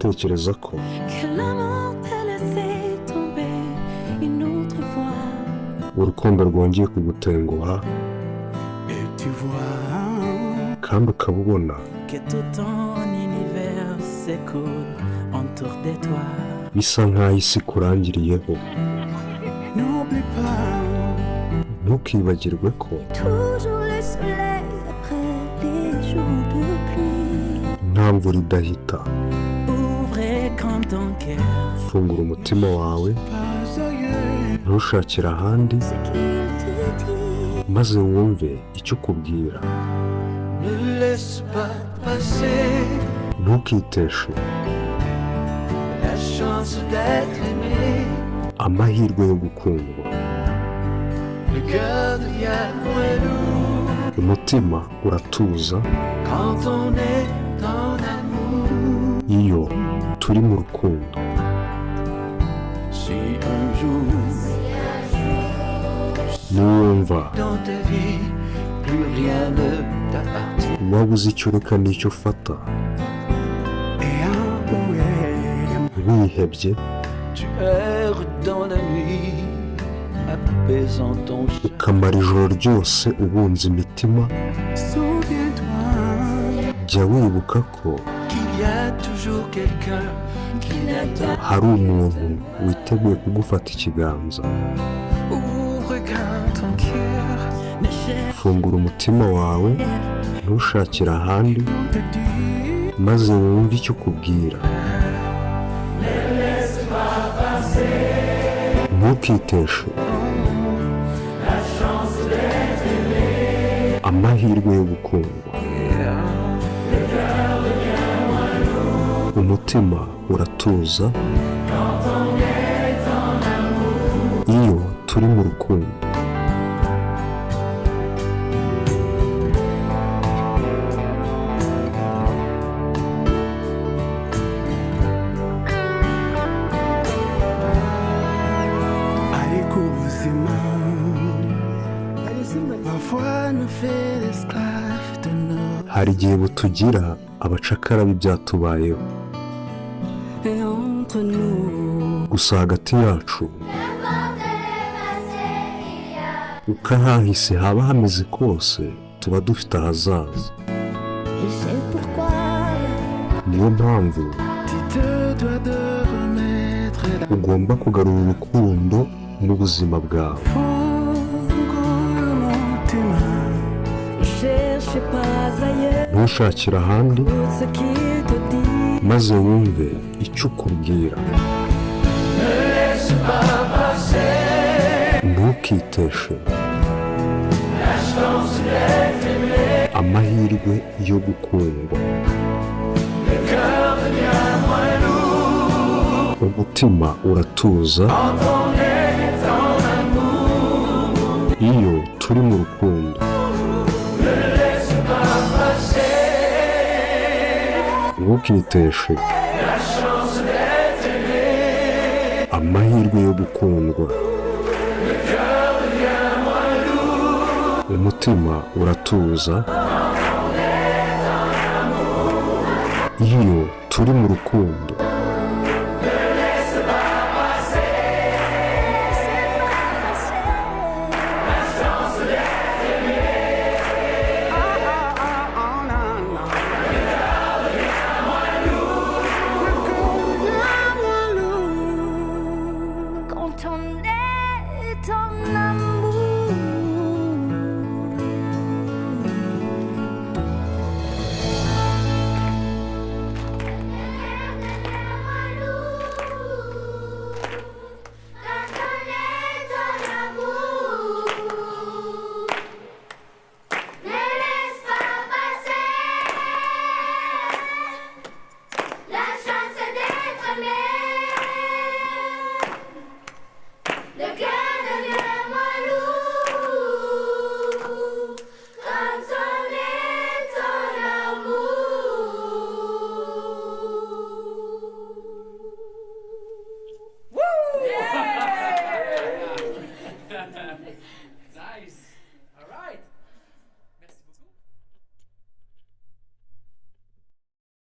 gutekereza ko urukundo rwongeye kugutenguha kandi ukaba ubona bisa nk'aho isi kurangiriyeho. Ntukibagirwe ko nta mvura idahita. Fungura umutima wawe, ntushakire ahandi, maze wumve icyo ukubwira. Ntukiteshe amahirwe yo gukundwa. Umutima uratuza iyo turi mu rukundo. Niwumva wabuze icyo ureka n'icyo ufata, wihebye, ukamara ijoro ryose ubunza imitima, jya wibuka ko hari umuntu witeguye kugufata ikiganza. Fungura umutima wawe, ntushakire ahandi, maze wumve icyo ukubwira. Ntukiteshe amahirwe yo gukundwa. Umutima uratuza iyo turi mu rukundo. Hari igihe butugira abacakara b'ibyatubayeho, gusa hagati yacu uko ahahise haba hameze kose tuba dufite ahazaza. Niyo mpamvu ugomba kugarura urukundo mu buzima bwawe. Ntushakire ahandi, maze wumve icyo ukubwira. Ntukiteshe amahirwe yo gukundwa. Umutima uratuza iyo turi mu rukundo. Ntukiteshe amahirwe yo gukundwa. Umutima uratuza iyo turi mu rukundo.